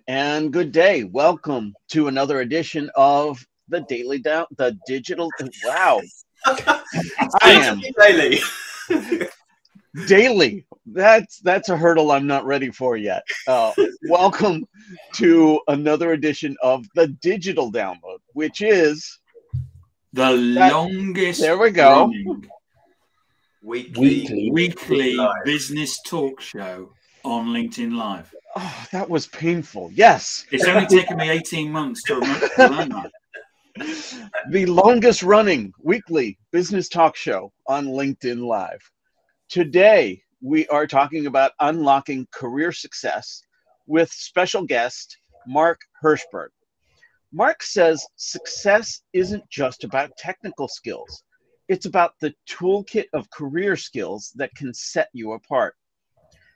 and good day. Welcome to another edition of the Digital. Wow, I am daily. daily. That's a hurdle I'm not ready for yet. Welcome to another edition of the Digital Download, which is the longest there we go. running weekly business talk show on LinkedIn Live. Oh, that was painful. Yes. It's only taken me 18 months to learn that. The longest running weekly business talk show on LinkedIn Live. Today, we are talking about unlocking career success with special guest Mark Herschberg. Mark says success isn't just about technical skills. It's about the toolkit of career skills that can set you apart.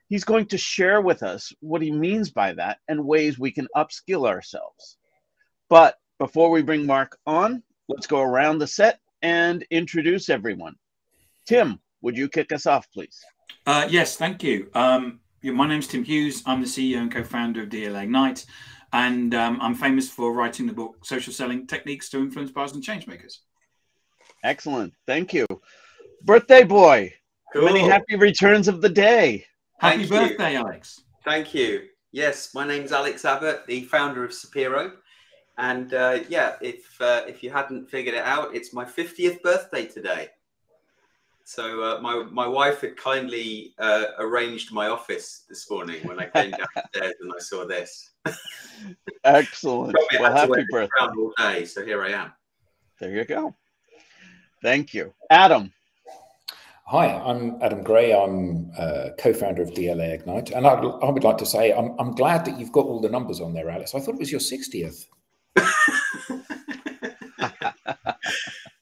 He's going to share with us what he means by that and ways we can upskill ourselves. But before we bring Mark on, let's go around the set and introduce everyone. Tim, would you kick us off, please? Yes, thank you. My name's Tim Hughes. I'm the CEO and co-founder of DLA Ignite, and I'm famous for writing the book Social Selling Techniques to Influence Buyers and Changemakers. Excellent. Thank you. Birthday boy. Cool. Many happy returns of the day. Happy birthday, Alex. Thank you. Yes, my name's Alex Abbott, the founder of Sapiro. And if you hadn't figured it out, it's my 50th birthday today. So my wife had kindly arranged my office this morning when I came downstairs and I saw this. Excellent. Well, happy birthday. All day, so here I am. There you go. Thank you. Adam. Hi, I'm Adam Gray. I'm co-founder of DLA Ignite. And I would like to say I'm glad that you've got all the numbers on there, Alice. I thought it was your 60th.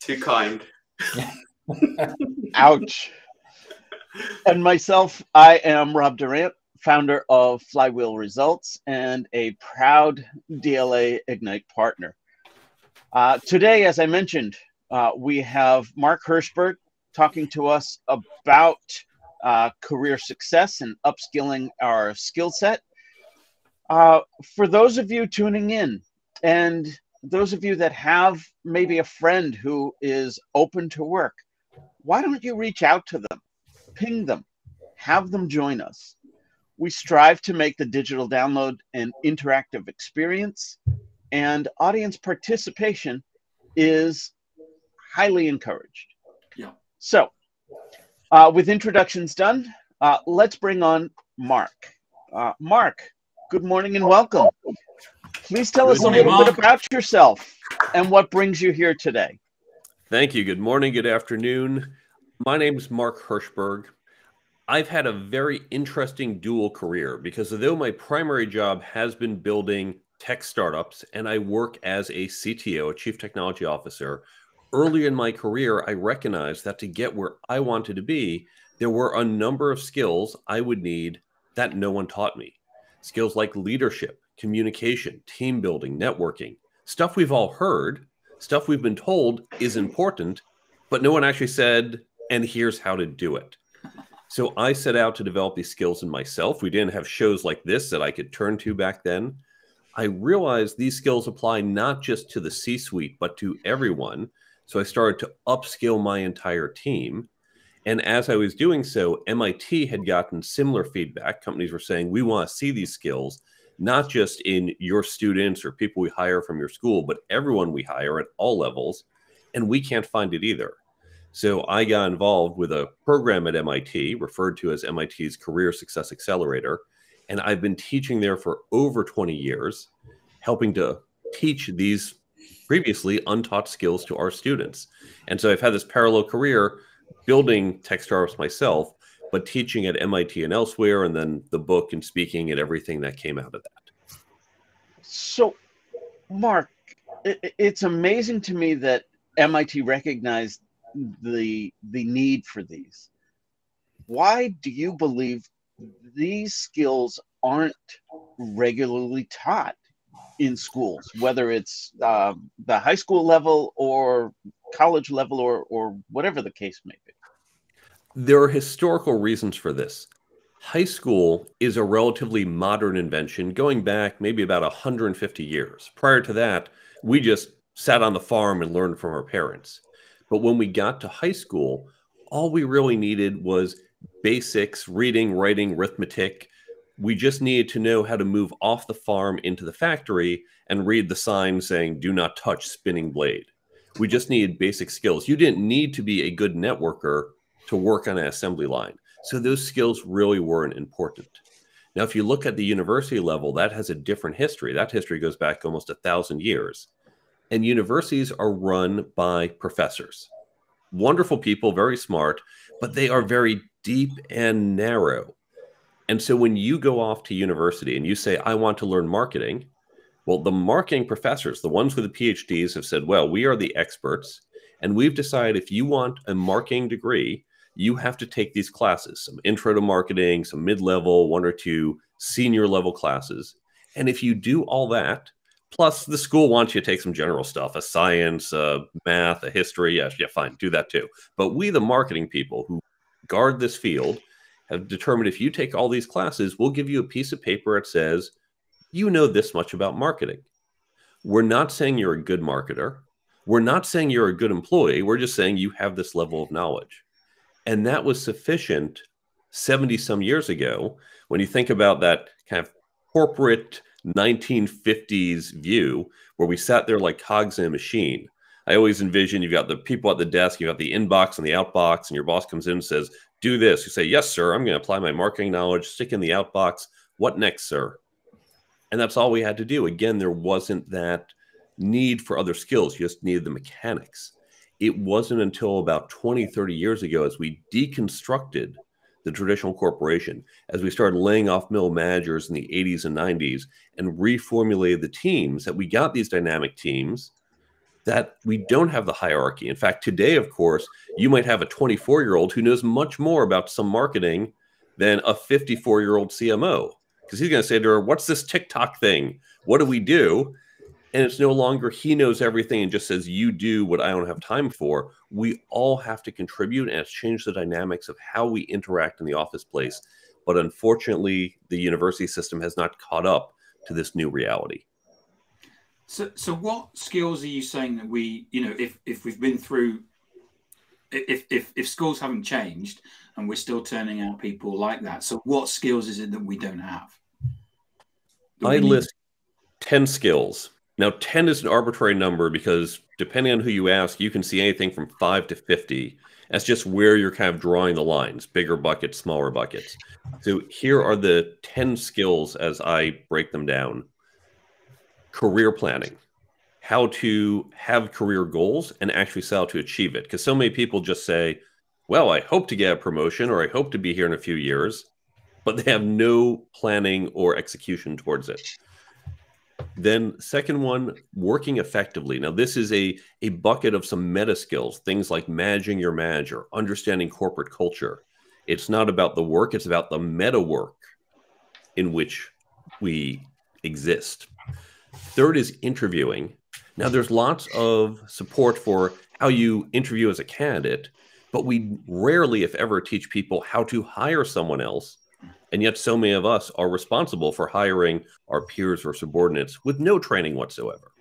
Too kind. Ouch. And myself, I am Rob Durant, founder of Flywheel Results and a proud DLA Ignite partner. Today, as I mentioned, we have Mark Herschberg talking to us about career success and upskilling our skill set. For those of you tuning in, and those of you that have maybe a friend who is open to work, why don't you reach out to them, ping them, have them join us? We strive to make the digital download an interactive experience, and audience participation is highly encouraged. Yeah. So, with introductions done, let's bring on Mark. Mark, good morning and welcome. Please tell us a little bit about yourself and what brings you here today. Thank you. Good morning, good afternoon. My name is Mark Herschberg. I've had a very interesting dual career because although my primary job has been building tech startups and I work as a CTO, a Chief Technology Officer, early in my career, I recognized that to get where I wanted to be, there were a number of skills I would need that no one taught me. Skills like leadership, communication, team building, networking, stuff we've all heard, stuff we've been told is important, but no one actually said, and here's how to do it. So I set out to develop these skills in myself. We didn't have shows like this that I could turn to back then. I realized these skills apply not just to the C-suite, but to everyone. So I started to upskill my entire team. And as I was doing so, MIT had gotten similar feedback. Companies were saying, we want to see these skills, not just in your students or people we hire from your school, but everyone we hire at all levels. And we can't find it either. So I got involved with a program at MIT referred to as MIT's Career Success Accelerator. And I've been teaching there for over 20 years, helping to teach these previously untaught skills to our students. And so I've had this parallel career building tech startups myself, but teaching at MIT and elsewhere, and then the book and speaking and everything that came out of that. So, Mark, it's amazing to me that MIT recognized the need for these. Why do you believe these skills aren't regularly taught in schools, whether it's the high school level or college level or whatever the case may be? There are historical reasons for this. High school is a relatively modern invention going back maybe about 150 years. Prior to that, we just sat on the farm and learned from our parents. But when we got to high school, all we really needed was basics, reading, writing, arithmetic. We just needed to know how to move off the farm into the factory and read the sign saying, "Do not touch spinning blade." We just needed basic skills. You didn't need to be a good networker to work on an assembly line. So those skills really weren't important. Now, if you look at the university level, that has a different history. That history goes back almost 1,000 years. And universities are run by professors. Wonderful people, very smart, but they are very deep and narrow. And so when you go off to university and you say, "I want to learn marketing," well, the marketing professors, the ones with the PhDs, have said, "Well, we are the experts, and we've decided if you want a marketing degree, you have to take these classes, some intro to marketing, some mid-level, 1 or 2 senior level classes. And if you do all that, plus the school wants you to take some general stuff, a science, math, a history, yeah, fine, do that too. But we, the marketing people who guard this field, have determined if you take all these classes, we'll give you a piece of paper that says, you know this much about marketing." We're not saying you're a good marketer. We're not saying you're a good employee. We're just saying you have this level of knowledge. And that was sufficient 70 some years ago. When you think about that kind of corporate 1950s view where we sat there like cogs in a machine, I always envision you've got the people at the desk, you've got the inbox and the outbox, and your boss comes in and says, "Do this." You say, "Yes, sir. I'm going to apply my marketing knowledge, stick in the outbox. What next, sir?" And that's all we had to do. Again, there wasn't that need for other skills. You just needed the mechanics. It wasn't until about 20, 30 years ago, as we deconstructed the traditional corporation, as we started laying off middle managers in the 80s and 90s and reformulated the teams, that we got these dynamic teams that we don't have the hierarchy. In fact, today, of course, you might have a 24-year-old who knows much more about some marketing than a 54-year-old CMO. Because he's going to say to her, "What's this TikTok thing? What do we do?" And it's no longer he knows everything and just says, "You do what I don't have time for." We all have to contribute, and it's changed the dynamics of how we interact in the office place. But unfortunately, the university system has not caught up to this new reality. So what skills are you saying that we, if we've been through, if schools haven't changed and we're still turning out people like that, so what skills is it that we don't have? I list 10 skills. Now, 10 is an arbitrary number because depending on who you ask, you can see anything from 5 to 50. That's just where you're kind of drawing the lines, bigger buckets, smaller buckets. So here are the 10 skills as I break them down. Career planning, how to have career goals and actually set out to achieve it. Because so many people just say, "Well, I hope to get a promotion," or "I hope to be here in a few years," but they have no planning or execution towards it. Then second one, working effectively. Now, this is a bucket of some meta skills, things like managing your manager, understanding corporate culture. It's not about the work, it's about the meta work in which we exist. Third is interviewing. Now, there's lots of support for how you interview as a candidate, but we rarely, if ever, teach people how to hire someone else. And yet so many of us are responsible for hiring our peers or subordinates with no training whatsoever.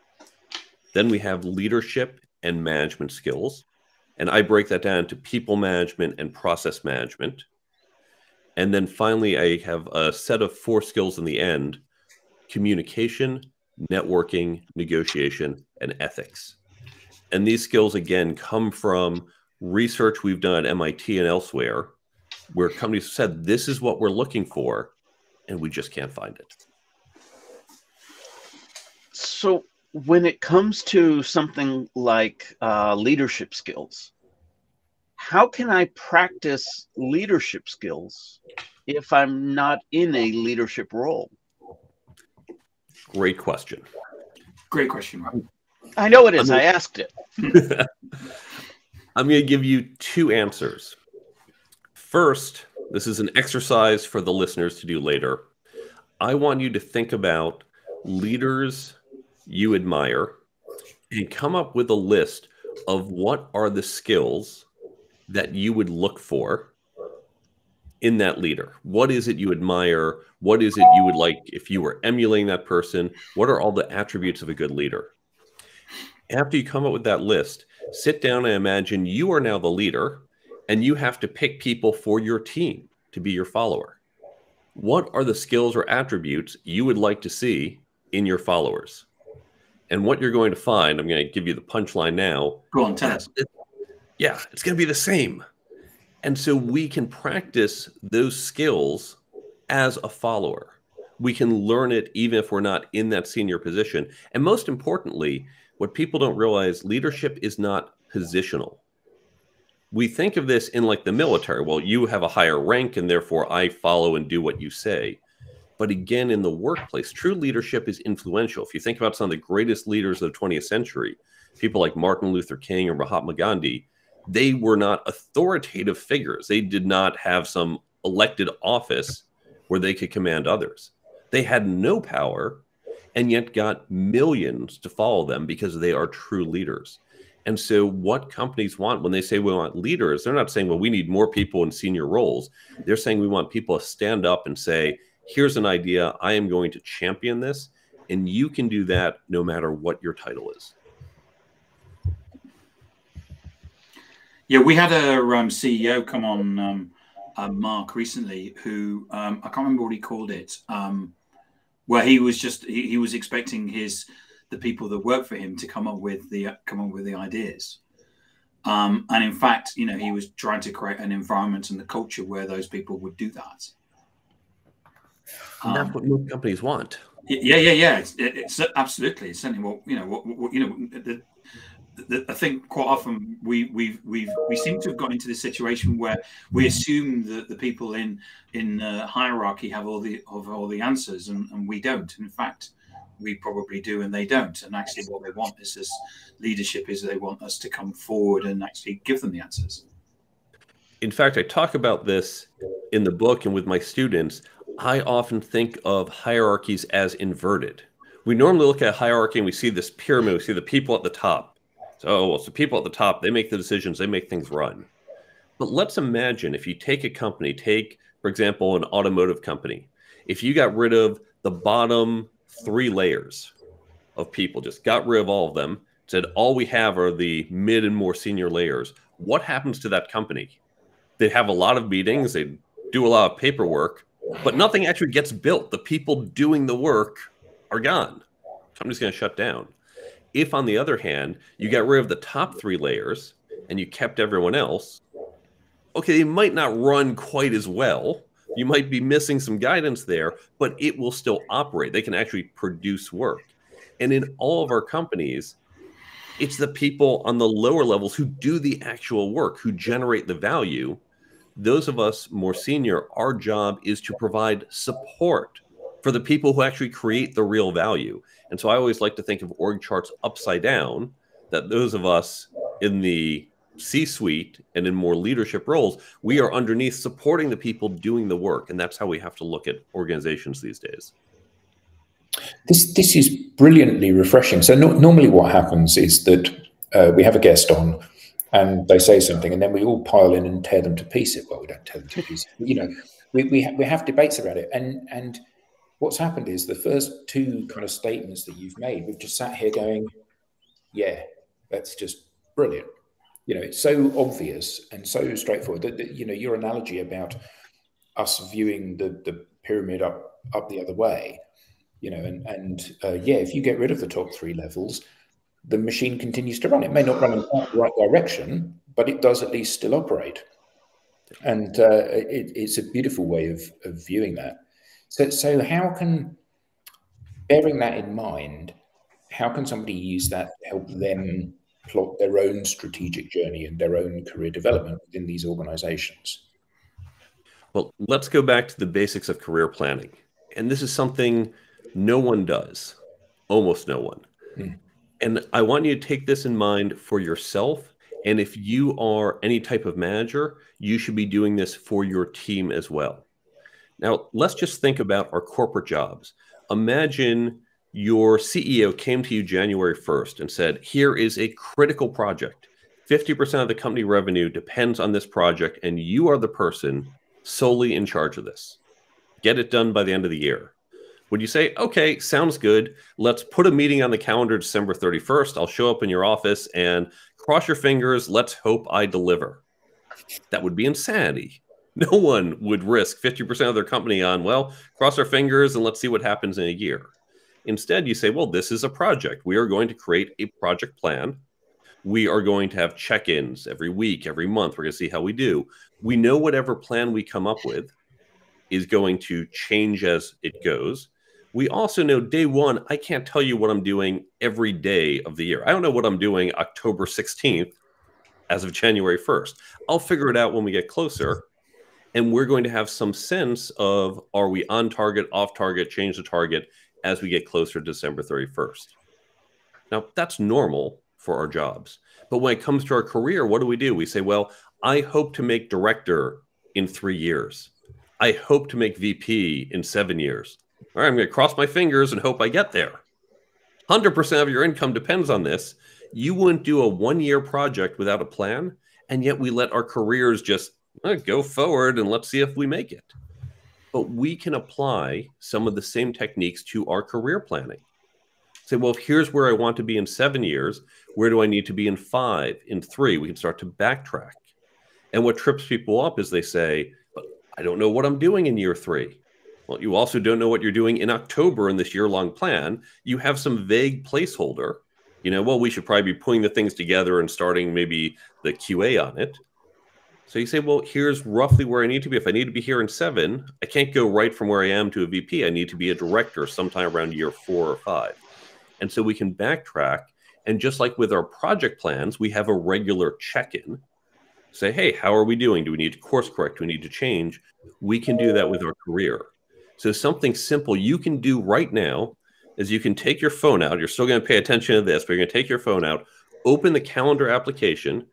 Then we have leadership and management skills. And I break that down to people management and process management. And then finally, I have a set of 4 skills in the end: communication, networking, negotiation, and ethics. And these skills, again, come from research we've done at MIT and elsewhere, where companies said, this is what we're looking for, and we just can't find it. So when it comes to something like leadership skills, how can I practice leadership skills if I'm not in a leadership role? Great question. Great question, Rob. I know it is. I asked it. I'm going to give you 2 answers. First, this is an exercise for the listeners to do later. I want you to think about leaders you admire and come up with a list of what are the skills that you would look for in that leader? What is it you admire? What is it you would like if you were emulating that person? What are all the attributes of a good leader? After you come up with that list, sit down and imagine you are now the leader and you have to pick people for your team to be your follower. What are the skills or attributes you would like to see in your followers? And what you're going to find, I'm going to give you the punchline now. Go on, tell us. Yeah, it's going to be the same. And so we can practice those skills as a follower. We can learn it even if we're not in that senior position. And most importantly, what people don't realize, leadership is not positional. We think of this in like the military. Well, you have a higher rank and therefore I follow and do what you say. But again, in the workplace, true leadership is influential. If you think about some of the greatest leaders of the 20th century, people like Martin Luther King or Mahatma Gandhi, they were not authoritative figures. They did not have some elected office where they could command others. They had no power and yet got millions to follow them because they are true leaders. And so what companies want when they say we want leaders, they're not saying, well, we need more people in senior roles. They're saying we want people to stand up and say, here's an idea. I am going to champion this. And you can do that no matter what your title is. Yeah, we had a CEO come on, Mark, recently, who I can't remember what he called it, where he was just he was expecting the people that work for him to come up with the ideas, and in fact, you know, he was trying to create an environment and the culture where those people would do that. And that's what most companies want. Yeah. It's absolutely, it's certainly what you know. I think quite often we seem to have got into this situation where we assume that the people in hierarchy have all the answers, and we don't. In fact, we probably do, and they don't. And actually, what they want is this leadership is they want us to come forward and actually give them the answers. In fact, I talk about this in the book and with my students. I often think of hierarchies as inverted. We normally look at hierarchy and we see this pyramid. We see the people at the top. So people at the top, they make the decisions, they make things run. But let's imagine if you take a company, for example, an automotive company, if you got rid of the bottom 3 layers of people, just got rid of all of them, said all we have are the mid and more senior layers, what happens to that company? They have a lot of meetings, they do a lot of paperwork, but nothing actually gets built. The people doing the work are gone. Company's going to shut down. If, on the other hand, you got rid of the top 3 layers and you kept everyone else, okay, they might not run quite as well. You might be missing some guidance there, but it will still operate. They can actually produce work. And in all of our companies, it's the people on the lower levels who do the actual work, who generate the value. Those of us more senior, our job is to provide support for the people who actually create the real value. And so I always like to think of org charts upside down, that those of us in the C-suite and in more leadership roles, we are underneath supporting the people doing the work. And that's how we have to look at organizations these days. This is brilliantly refreshing. So normally what happens is that we have a guest on and they say something and then we all pile in and tear them to pieces. Well, we don't tear them to pieces. You know, we have debates about it. And what's happened is the first 2 kind of statements that you've made, we've just sat here going, yeah, that's just brilliant. You know, it's so obvious and so straightforward that you know, your analogy about us viewing the pyramid up the other way, you know, yeah, if you get rid of the top 3 levels, the machine continues to run. It may not run in the right direction, but it does at least still operate. And it's a beautiful way of viewing that. So how can, bearing that in mind, how can somebody use that to help them plot their own strategic journey and their own career development within these organizations? Well, let's go back to the basics of career planning. And this is something no one does, almost no one. And I want you to take this in mind for yourself. And if you are any type of manager, you should be doing this for your team as well. Now, let's just think about our corporate jobs. Imagine your CEO came to you January 1st and said, here is a critical project. 50% of the company revenue depends on this project, and you are the person solely in charge of this. Get it done by the end of the year. Would you say, okay, sounds good. Let's put a meeting on the calendar December 31st. I'll show up in your office and cross your fingers. Let's hope I deliver. That would be insanity. No one would risk 50% of their company on, well, cross our fingers and let's see what happens in a year. Instead, you say, well, this is a project. We are going to create a project plan. We are going to have check-ins every week, every month. We're going to see how we do. We know whatever plan we come up with is going to change as it goes. We also know day one, I can't tell you what I'm doing every day of the year. I don't know what I'm doing October 16th as of January 1st. I'll figure it out when we get closer. And we're going to have some sense of, are we on target, off target, change the target as we get closer to December 31st. Now, that's normal for our jobs. But when it comes to our career, what do? We say, well, I hope to make director in 3 years. I hope to make VP in 7 years. All right, I'm going to cross my fingers and hope I get there. 100% of your income depends on this. You wouldn't do a 1-year project without a plan, and yet we let our careers just go forward and let's see if we make it. But we can apply some of the same techniques to our career planning. Say, well, here's where I want to be in 7 years. Where do I need to be in 5, in 3? We can start to backtrack. And what trips people up is they say, but I don't know what I'm doing in year 3. Well, you also don't know what you're doing in October in this year-long plan. You have some vague placeholder. Well, we should probably be putting the things together and starting maybe the QA on it. So you say, well, here's roughly where I need to be. If I need to be here in 7, I can't go right from where I am to a VP. I need to be a director sometime around year 4 or 5. And so we can backtrack. And just like with our project plans, we have a regular check-in. Say, hey, how are we doing? Do we need to course correct? Do we need to change? We can do that with our career. So something simple you can do right now is you can take your phone out. You're still going to pay attention to this, but you're going to take your phone out, open the calendar application,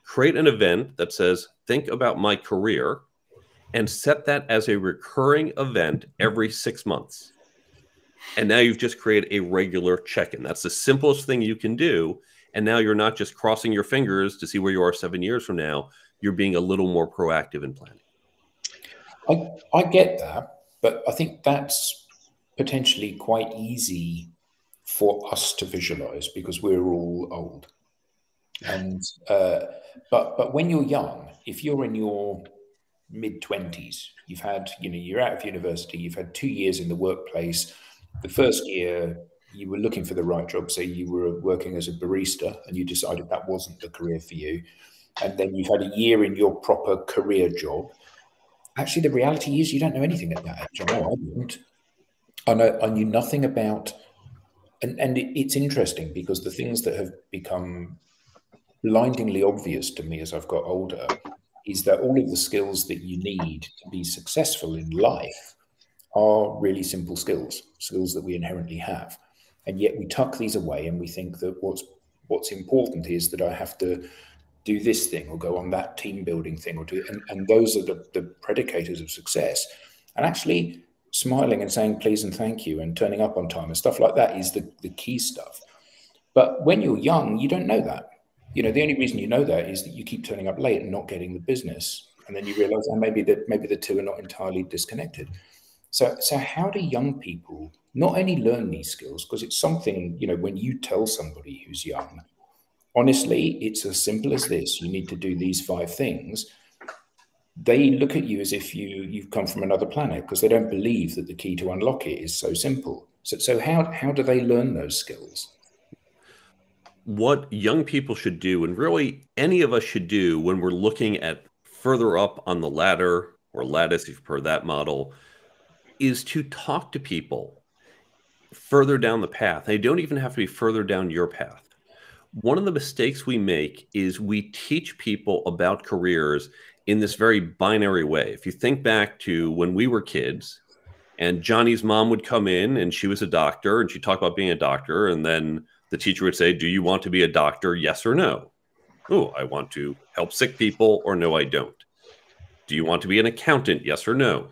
create an event that says, think about my career, and set that as a recurring event every 6 months. And now you've just created a regular check-in. That's the simplest thing you can do. And now you're not just crossing your fingers to see where you are 7 years from now. You're being a little more proactive in planning. I get that, but I think that's potentially quite easy for us to visualize because we're all old. And but when you're young, if you're in your mid-20s, you've had, you're out of university, you've had 2 years in the workplace. The first year you were looking for the right job, so you were working as a barista and you decided that wasn't the career for you. And then you've had a year in your proper career job. Actually, the reality is you don't know anything at that age. I know I didn't. I knew nothing about, and it's interesting because the things that have become blindingly obvious to me as I've got older is that all of the skills that you need to be successful in life are really simple skills that we inherently have. And yet we tuck these away and we think that what's important is that I have to do this thing or go on that team building thing or do, and those are the predicators of success. And actually smiling and saying please and thank you and turning up on time and stuff like that is the key stuff. But when you're young, you don't know that. The only reason you know that is that you keep turning up late and not getting the business. And then you realize, maybe the two are not entirely disconnected. So how do young people not only learn these skills, because it's something, when you tell somebody who's young, honestly, it's as simple as this. You need to do these 5 things. They look at you as if you've come from another planet because they don't believe that the key to unlock it is so simple. So how do they learn those skills? What young people should do, and really any of us should do when we're looking at further up on the ladder or lattice, if you've heard that model, is to talk to people further down the path. They don't even have to be further down your path. One of the mistakes we make is we teach people about careers in this very binary way. If you think back to when we were kids and Johnny's mom would come in and she was a doctor and she'd talk about being a doctor, and then the teacher would say, do you want to be a doctor? Yes or no? Oh, I want to help sick people, or no, I don't. Do you want to be an accountant? Yes or no?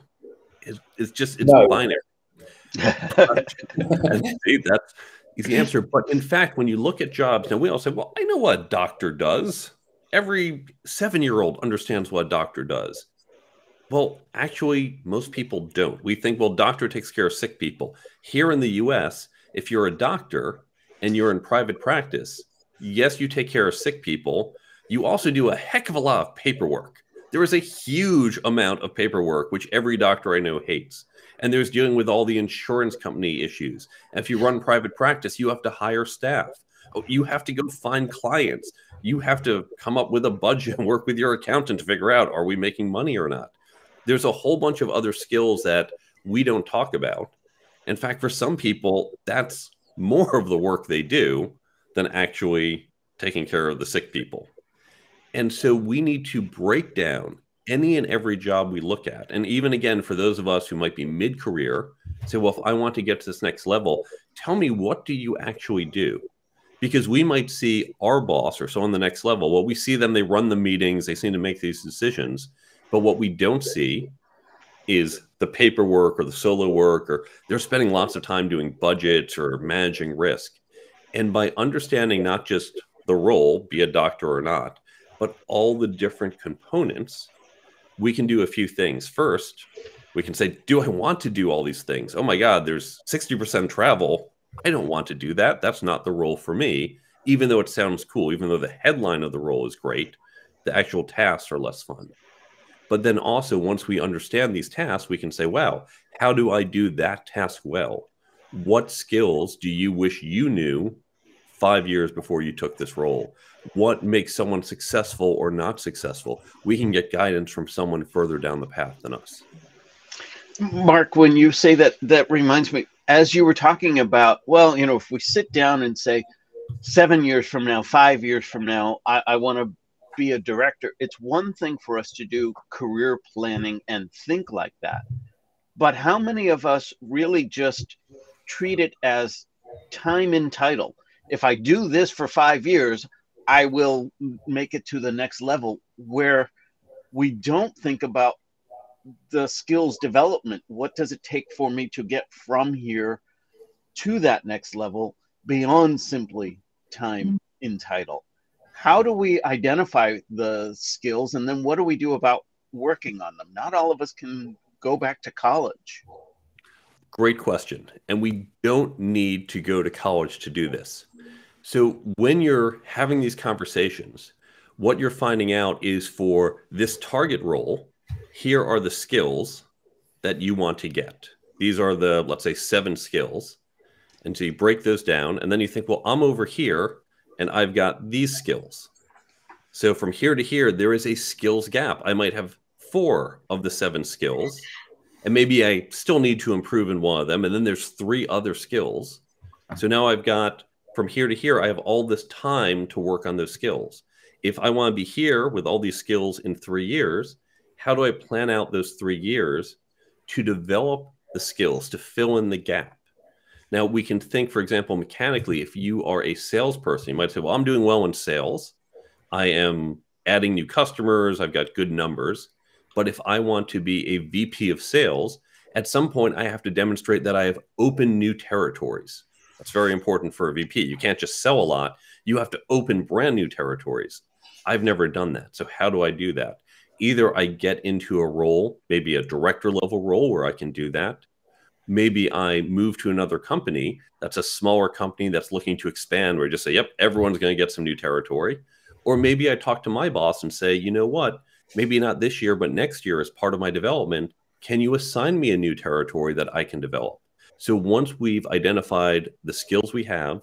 It's no. Binary. And see, that's the answer. But in fact, when you look at jobs, now we all say, well, I know what a doctor does. Every 7-year-old understands what a doctor does. Well, actually, most people don't. We think, well, doctor takes care of sick people. Here in the US, if you're a doctor and you're in private practice, yes, you take care of sick people. You also do a heck of a lot of paperwork. There is a huge amount of paperwork, which every doctor I know hates. And there's dealing with all the insurance company issues. And if you run private practice, you have to hire staff. You have to go find clients. You have to come up with a budget and work with your accountant to figure out, are we making money or not? There's a whole bunch of other skills that we don't talk about. In fact, for some people, that's more of the work they do than actually taking care of the sick people. And so we need to break down any and every job we look at. And even again, for those of us who might be mid-career, say, well, if I want to get to this next level, tell me, what do you actually do? Because we might see our boss or so on the next level. Well, we see them, they run the meetings, they seem to make these decisions. But what we don't see is the paperwork or the solo work, or they're spending lots of time doing budgets or managing risk. And by understanding not just the role, be a doctor or not, but all the different components, we can do a few things. First, we can say, do I want to do all these things? Oh my God, there's 60% travel. I don't want to do that. That's not the role for me, even though it sounds cool, even though the headline of the role is great, the actual tasks are less fun. But then also, once we understand these tasks, we can say, wow, how do I do that task well? What skills do you wish you knew 5 years before you took this role? What makes someone successful or not successful? We can get guidance from someone further down the path than us. Mark, when you say that, that reminds me, as you were talking about, well, you know, if we sit down and say 7 years from now, 5 years from now, I want to be a director. It's one thing for us to do career planning and think like that. But how many of us really just treat it as time entitled? If I do this for 5 years, I will make it to the next level, where we don't think about the skills development. What does it take for me to get from here to that next level beyond simply time entitled? How do we identify the skills, and then what do we do about working on them? Not all of us can go back to college. Great question. And we don't need to go to college to do this. So when you're having these conversations, what you're finding out is, for this target role, here are the skills that you want to get. These are the, let's say, 7 skills. And so you break those down, and then you think, well, I'm over here and I've got these skills. So from here to here, there is a skills gap. I might have 4 of the 7 skills, and maybe I still need to improve in one of them. And then there's 3 other skills. So now I've got, from here to here, I have all this time to work on those skills. If I want to be here with all these skills in 3 years, how do I plan out those 3 years to develop the skills, to fill in the gap? Now, we can think, for example, mechanically, if you are a salesperson, you might say, well, I'm doing well in sales. I am adding new customers. I've got good numbers. But if I want to be a VP of sales, at some point, I have to demonstrate that I have opened new territories. That's very important for a VP. You can't just sell a lot. You have to open brand new territories. I've never done that. So how do I do that? Either I get into a role, maybe a director level role where I can do that. Maybe I move to another company that's a smaller company that's looking to expand, where I just say, yep, everyone's going to get some new territory. Or maybe I talk to my boss and say, you know what, maybe not this year, but next year, as part of my development, can you assign me a new territory that I can develop? So once we've identified the skills we have,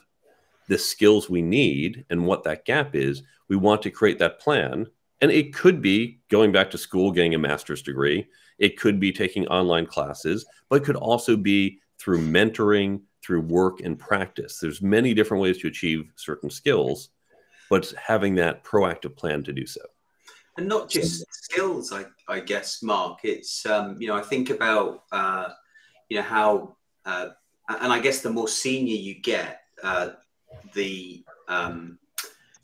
the skills we need, and what that gap is, we want to create that plan. And it could be going back to school, getting a master's degree. It could be taking online classes, but it could also be through mentoring, through work and practice. There's many different ways to achieve certain skills, but having that proactive plan to do so. And not just skills, I guess, Mark. It's, you know, I think about, you know, how, and I guess the more senior you get,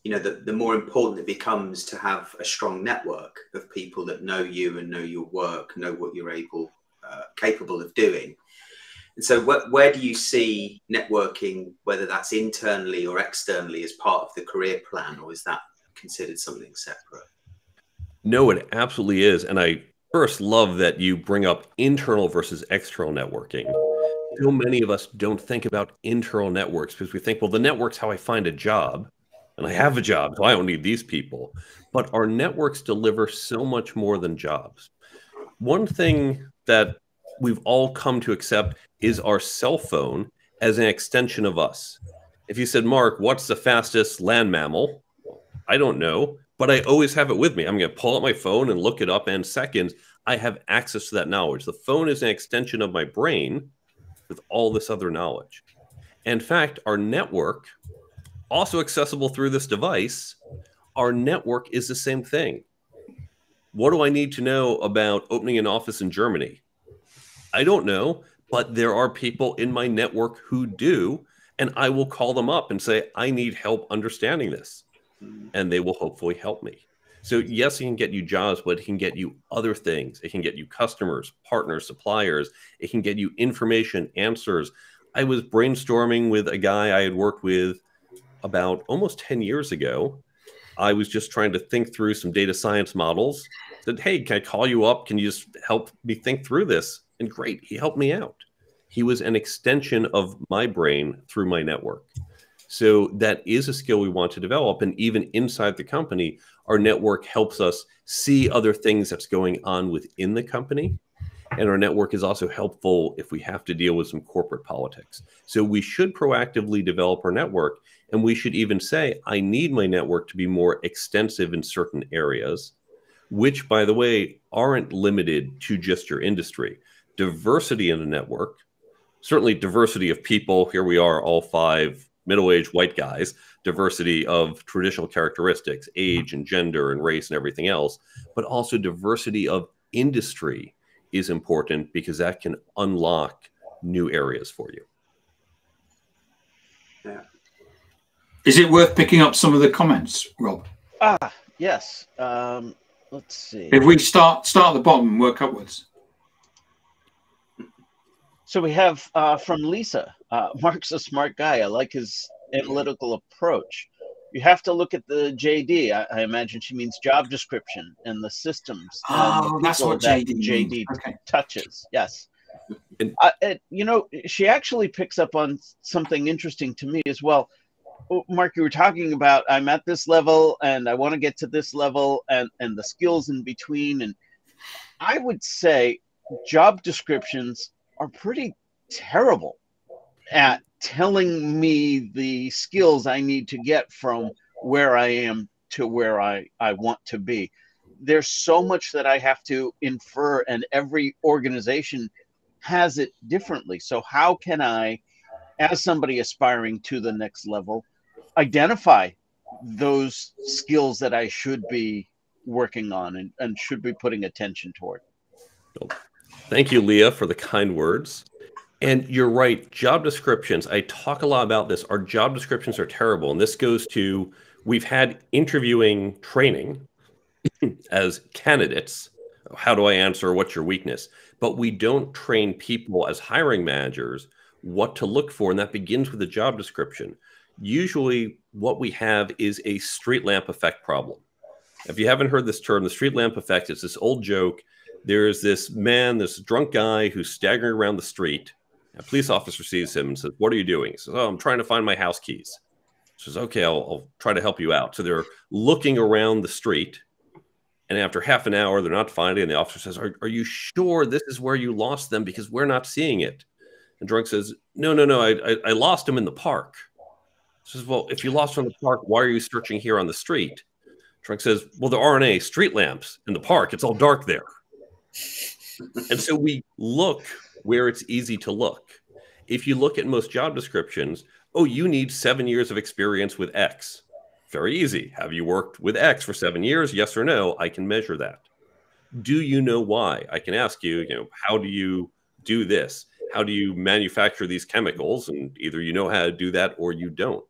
you know, the more important it becomes to have a strong network of people that know you and know your work, know what you're capable of doing. And so where do you see networking, whether that's internally or externally, as part of the career plan, or is that considered something separate? No, it absolutely is. And I First, love that you bring up internal versus external networking. So many of us don't think about internal networks because we think, well, the network's how I find a job, and I have a job, so I don't need these people. But our networks deliver so much more than jobs. One thing that we've all come to accept is our cell phone as an extension of us. If you said, Mark, what's the fastest land mammal? I don't know, but I always have it with me. I'm going to pull out my phone and look it up, and in seconds, I have access to that knowledge. The phone is an extension of my brain with all this other knowledge. In fact, our network, also accessible through this device, our network is the same thing. What do I need to know about opening an office in Germany? I don't know, but there are people in my network who do, and I will call them up and say, I need help understanding this. And they will hopefully help me. So yes, it can get you jobs, but it can get you other things. It can get you customers, partners, suppliers. It can get you information, answers. I was brainstorming with a guy I had worked with about almost 10 years ago. I was just trying to think through some data science models. Said, hey, can I call you up? Can you just help me think through this? And great, he helped me out. He was an extension of my brain through my network. So that is a skill we want to develop. And even inside the company, our network helps us see other things that's going on within the company. And our network is also helpful if we have to deal with some corporate politics. So we should proactively develop our network. And we should even say, I need my network to be more extensive in certain areas, which, by the way, aren't limited to just your industry. Diversity in the network, certainly diversity of people. Here we are, all 5 middle-aged white guys, diversity of traditional characteristics, age and gender and race and everything else, but also diversity of industry is important because that can unlock new areas for you. Yeah. Is it worth picking up some of the comments, Rob? Yes. Let's see. If we start at the bottom and work upwards. So we have from Lisa, Mark's a smart guy. I like his analytical approach. You have to look at the JD. I imagine she means job description and the systems. Oh, and the that's what that JD okay. touches. Yes. And, you know, she actually picks up on something interesting to me as well. Mark, you were talking about I'm at this level and I want to get to this level and the skills in between. And I would say job descriptions are pretty terrible at telling me the skills I need to get from where I am to where I want to be. There's so much that I have to infer, and every organization has it differently. So how can I, as somebody aspiring to the next level, identify those skills that I should be working on and should be putting attention toward? Thank you, Leah, for the kind words. And you're right, job descriptions, I talk a lot about this. Our job descriptions are terrible. And this goes to, we've had interviewing training as candidates. How do I answer? What's your weakness? But we don't train people as hiring managers what to look for. And that begins with a job description. Usually what we have is a street lamp effect problem. If you haven't heard this term, the street lamp effect is this old joke. There's this man, this drunk guy who's staggering around the street. A police officer sees him and says, what are you doing? He says, oh, I'm trying to find my house keys. He says, okay, I'll try to help you out. So they're looking around the street. And after half an hour, they're not finding it. And the officer says, are you sure this is where you lost them? Because we're not seeing it. And drunk says, no, I lost them in the park. He says, well, if you lost them in the park, why are you searching here on the street? Drunk says, well, there aren't any street lamps in the park. It's all dark there. And so we look where it's easy to look. If you look at most job descriptions, oh, you need 7 years of experience with X. Very easy. Have you worked with X for 7 years? Yes or no? I can measure that. Do you know why? I can ask you, how do you do this? How do you manufacture these chemicals? And either you know how to do that or you don't.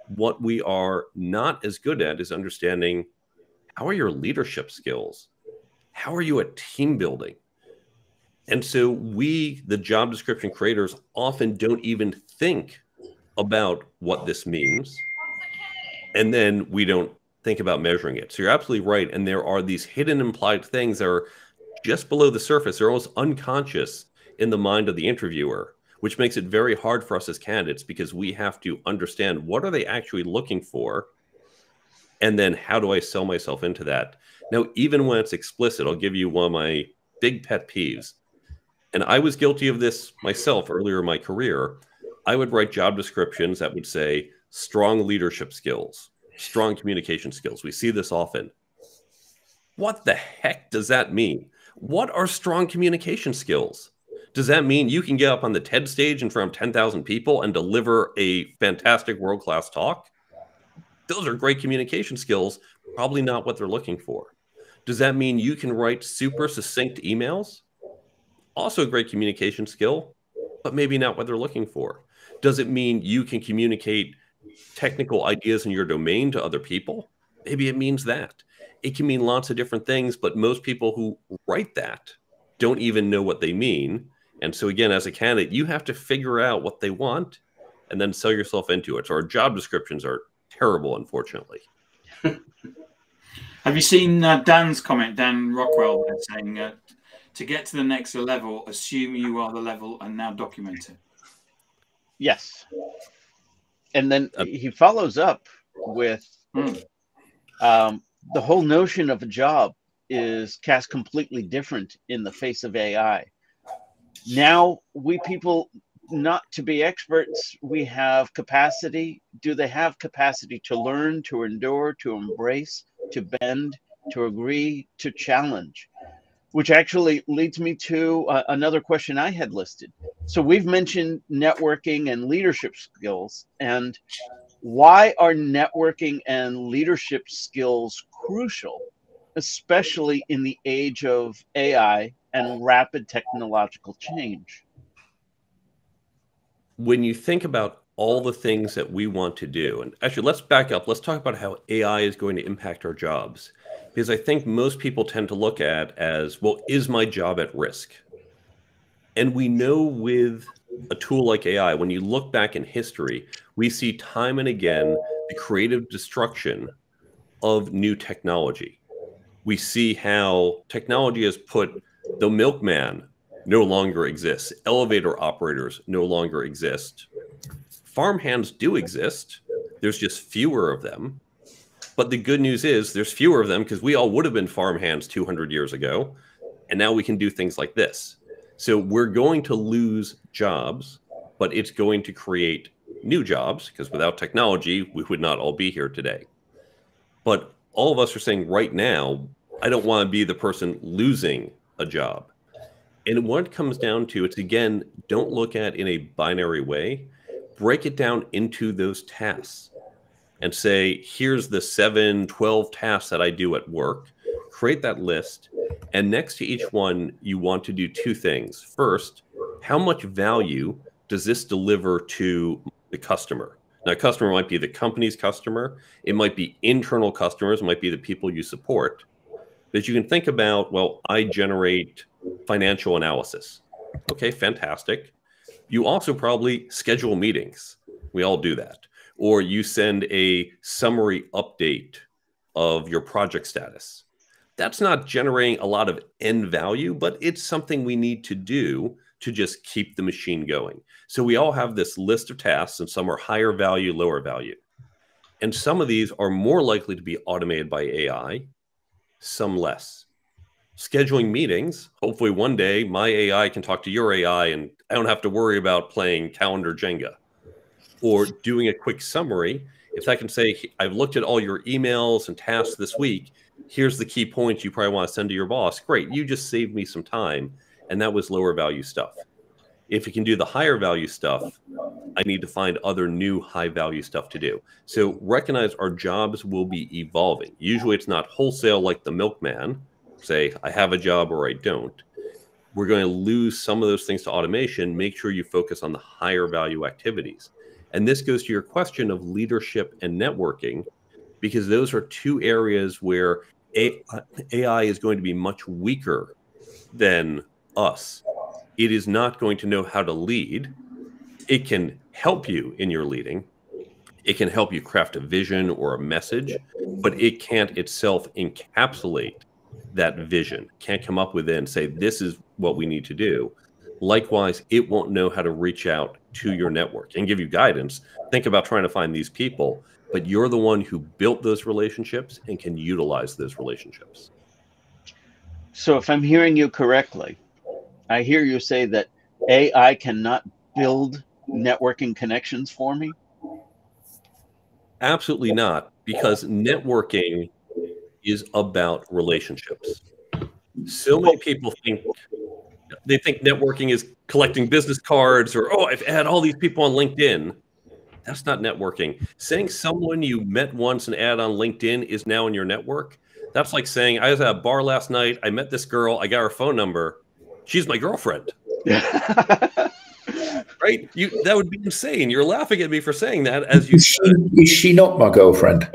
What we are not as good at is understanding, how are your leadership skills? How are you at team building? And so we, the job description creators, often don't even think about what this means. And then we don't think about measuring it. So you're absolutely right. And there are these hidden implied things that are just below the surface. They're almost unconscious in the mind of the interviewer, which makes it very hard for us as candidates because we have to understand what are they actually looking for, and then how do I sell myself into that? Now, even when it's explicit, I'll give you one of my big pet peeves. And I was guilty of this myself earlier in my career. I would write job descriptions that would say strong leadership skills, strong communication skills. We see this often. What the heck does that mean? What are strong communication skills? Does that mean you can get up on the TED stage in front of 10,000 people and deliver a fantastic world-class talk? Those are great communication skills, probably not what they're looking for. Does that mean you can write super succinct emails? Also a great communication skill, but maybe not what they're looking for. Does it mean you can communicate technical ideas in your domain to other people? Maybe it means that. It can mean lots of different things, but most people who write that don't even know what they mean. And so again, as a candidate, you have to figure out what they want and then sell yourself into it. So our job descriptions are terrible, unfortunately. Have you seen Dan's comment, Dan Rockwell, saying to get to the next level, assume you are the level and now document it? Yes. And then he follows up with the whole notion of a job is cast completely different in the face of AI. Now, we people, not to be experts, we have capacity. Do they have capacity to learn, to endure, to embrace, to bend, to agree, to challenge? Which actually leads me to another question I had listed. So we've mentioned networking and leadership skills. And why are networking and leadership skills crucial, especially in the age of AI and rapid technological change? When you think about all the things that we want to do, and actually let's back up, let's talk about how AI is going to impact our jobs. Because I think most people tend to look at as, well, is my job at risk? And we know with a tool like AI, when you look back in history, we see time and again the creative destruction of new technology. We see how technology has put the milkman no longer exists. Elevator operators no longer exist. Farmhands do exist. There's just fewer of them. But the good news is there's fewer of them because we all would have been farmhands 200 years ago. And now we can do things like this. So we're going to lose jobs, but it's going to create new jobs because without technology, we would not all be here today. But all of us are saying right now, I don't want to be the person losing a job. And what it comes down to, it's again, don't look at it in a binary way. Break it down into those tasks and say, here's the 7, 12 tasks that I do at work. Create that list. And next to each one, you want to do two things. First, how much value does this deliver to the customer? Now, a customer might be the company's customer. It might be internal customers. It might be the people you support. But you can think about, well, I generate financial analysis. Okay, fantastic. You also probably schedule meetings. We all do that. Or you send a summary update of your project status. That's not generating a lot of end value, but it's something we need to do to just keep the machine going. So we all have this list of tasks, and some are higher value, lower value. And some of these are more likely to be automated by AI, some less. Scheduling meetings, hopefully one day my AI can talk to your AI and I don't have to worry about playing calendar Jenga. Or doing a quick summary, if I can say, I've looked at all your emails and tasks this week, here's the key points you probably want to send to your boss. Great, you just saved me some time. And that was lower value stuff. If you can do the higher value stuff, I need to find other new high value stuff to do. So recognize our jobs will be evolving. Usually it's not wholesale like the milkman, say I have a job or I don't. We're going to lose some of those things to automation. Make sure you focus on the higher value activities. And this goes to your question of leadership and networking, because those are two areas where AI is going to be much weaker than us. It is not going to know how to lead. It can help you in your leading. It can help you craft a vision or a message, but it can't itself encapsulate that vision, can't come up with it and say, this is what we need to do. Likewise, it won't know how to reach out to your network and give you guidance. Think about trying to find these people, but you're the one who built those relationships and can utilize those relationships. So if I'm hearing you correctly, I hear you say that AI cannot build networking connections for me? Absolutely not, because networking is about relationships. So many people think networking is collecting business cards, or, oh, I've had all these people on LinkedIn. That's not networking. Saying someone you met once and add on LinkedIn is now in your network. That's like saying, I was at a bar last night, I met this girl, I got her phone number, she's my girlfriend. Right? That would be insane. You're laughing at me for saying that, as you is she not my girlfriend?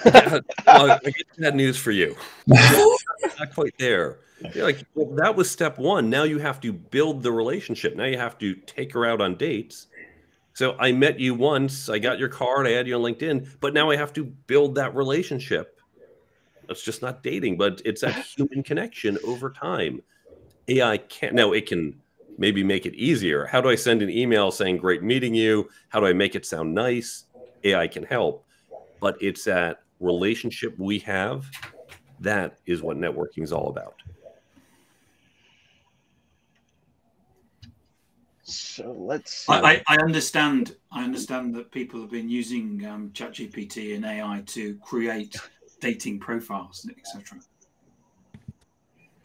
Yeah, well, I get bad news for you. Not quite there. You're like, well, that was step one. Now you have to build the relationship. Now you have to take her out on dates. So I met you once, I got your card, I add you on LinkedIn, but now I have to build that relationship. That's just not dating, but it's that human connection over time. AI can't. Now it can maybe make it easier. How do I send an email saying, great meeting you? How do I make it sound nice? AI can help. But it's that relationship we have. That is what networking is all about. So let's see. I understand that people have been using ChatGPT and AI to create dating profiles, etc.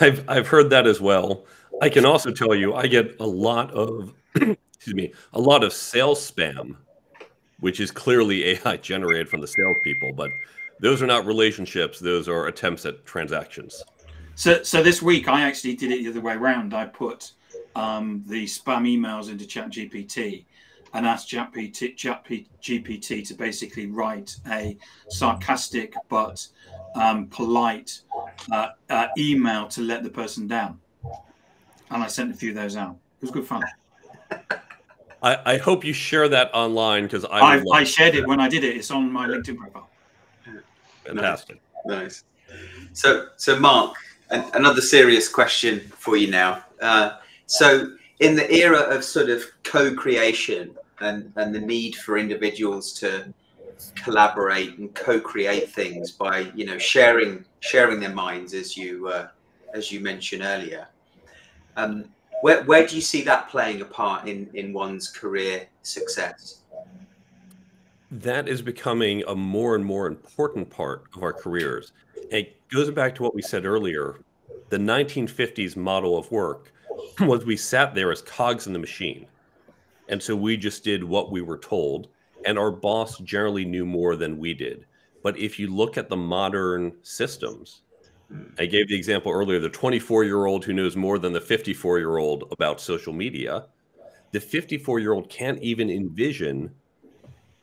I've heard that as well. I can also tell you I get a lot of excuse me, a lot of sales spam, which is clearly AI generated from the salespeople, but those are not relationships. Those are attempts at transactions. So this week I actually did it the other way around. I put the spam emails into ChatGPT and asked ChatGPT to basically write a sarcastic but polite email to let the person down. And I sent a few of those out. It was good fun. I hope you share that online, because I shared it when I did it. It's on my LinkedIn profile. Fantastic. Nice. So Mark, another serious question for you now. So in the era of sort of co-creation and the need for individuals to collaborate and co-create things by, you know, sharing their minds, as you mentioned earlier, where do you see that playing a part in one's career success? That is becoming a more and more important part of our careers. It goes back to what we said earlier. The 1950s model of work was we sat there as cogs in the machine. And so we just did what we were told, and our boss generally knew more than we did. But if you look at the modern systems, I gave the example earlier, the 24-year-old who knows more than the 54-year-old about social media. The 54-year-old can't even envision,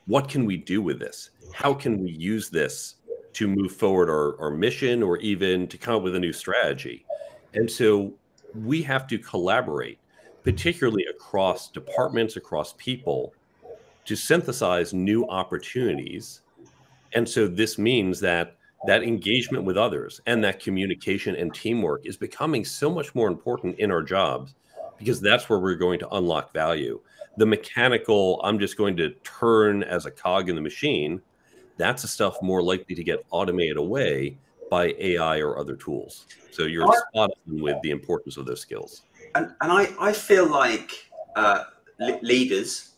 what can we do with this? How can we use this to move forward our mission, or even to come up with a new strategy? And so we have to collaborate, particularly across departments, across people, to synthesize new opportunities. And so this means that engagement with others and that communication and teamwork is becoming so much more important in our jobs, because that's where we're going to unlock value. The mechanical, I'm just going to turn as a cog in the machine, that's the stuff more likely to get automated away by AI or other tools. So you're spot on with the importance of those skills. And I feel like leaders,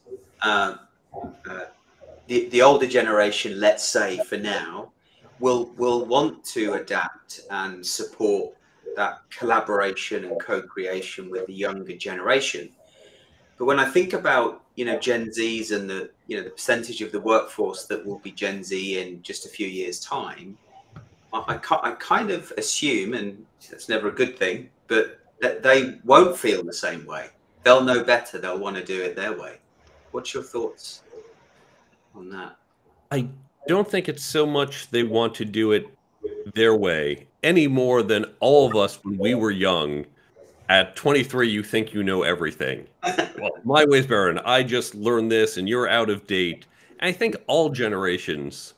the older generation, let's say for now, will want to adapt and support that collaboration and co-creation with the younger generation. But when I think about, you know, Gen Zs and the percentage of the workforce that will be Gen Z in just a few years' time, I kind of assume, and it's never a good thing, but that they won't feel the same way. They'll know better. They'll want to do it their way. What's your thoughts on that? I don't think it's so much they want to do it their way any more than all of us when we were young. At 23, you think you know everything. Well, my way's better, and I just learned this, and you're out of date. And I think all generations,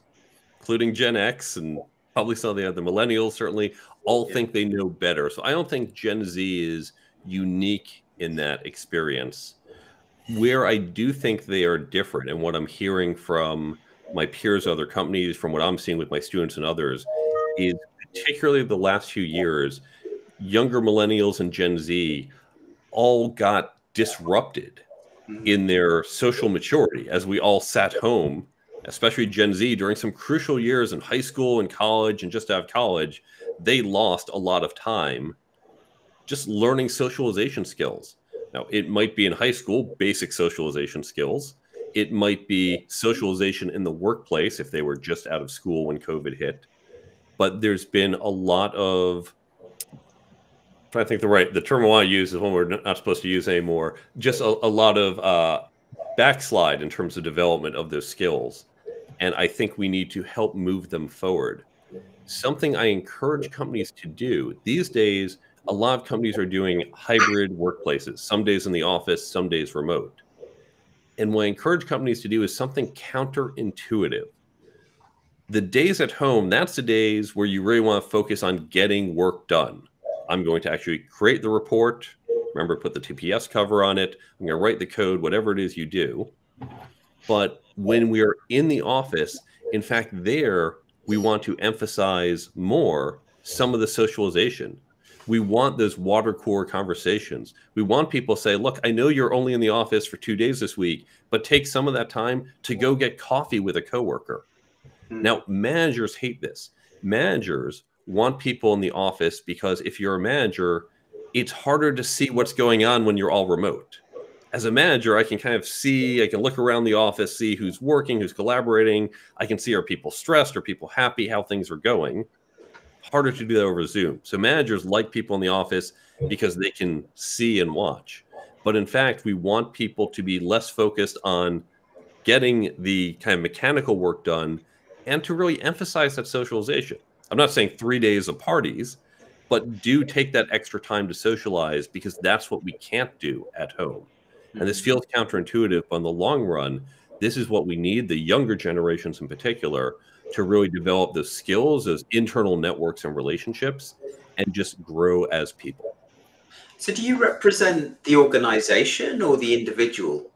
including Gen X and probably some of the other millennials, certainly, all think they know better. So I don't think Gen Z is unique in that experience. Where I do think they are different, and what I'm hearing from my peers, other companies, from what I'm seeing with my students and others, is particularly the last few years, younger millennials and Gen Z all got disrupted in their social maturity as we all sat home, especially Gen Z during some crucial years in high school and college and just out of college. They lost a lot of time just learning socialization skills. Now, it might be in high school, basic socialization skills. It might be socialization in the workplace if they were just out of school when COVID hit. But there's been a lot of, I think the term I want to use is one we're not supposed to use anymore, just a lot of backslide in terms of development of those skills. And I think we need to help move them forward. Something I encourage companies to do these days, a lot of companies are doing hybrid workplaces, some days in the office, some days remote. And what I encourage companies to do is something counterintuitive. The days at home, that's the days where you really want to focus on getting work done. I'm going to actually create the report. Remember, put the TPS cover on it. I'm going to write the code, whatever it is you do. But when we are in the office, in fact, there, we want to emphasize more some of the socialization. We want those water cooler conversations. We want people to say, look, I know you're only in the office for 2 days this week, but take some of that time to go get coffee with a coworker. Now, managers hate this. Managers want people in the office because if you're a manager, it's harder to see what's going on when you're all remote. As a manager, I can kind of see, I can look around the office, see who's working, who's collaborating. I can see, are people stressed? Are people happy? How things are going? Harder to do that over Zoom. So managers like people in the office because they can see and watch. But in fact, we want people to be less focused on getting the kind of mechanical work done and to really emphasize that socialization. I'm not saying 3 days of parties, but do take that extra time to socialize because that's what we can't do at home. And this feels counterintuitive, but in the long run, this is what we need, the younger generations in particular, to really develop those skills, those internal networks and relationships, and just grow as people. So do you represent the organization or the individual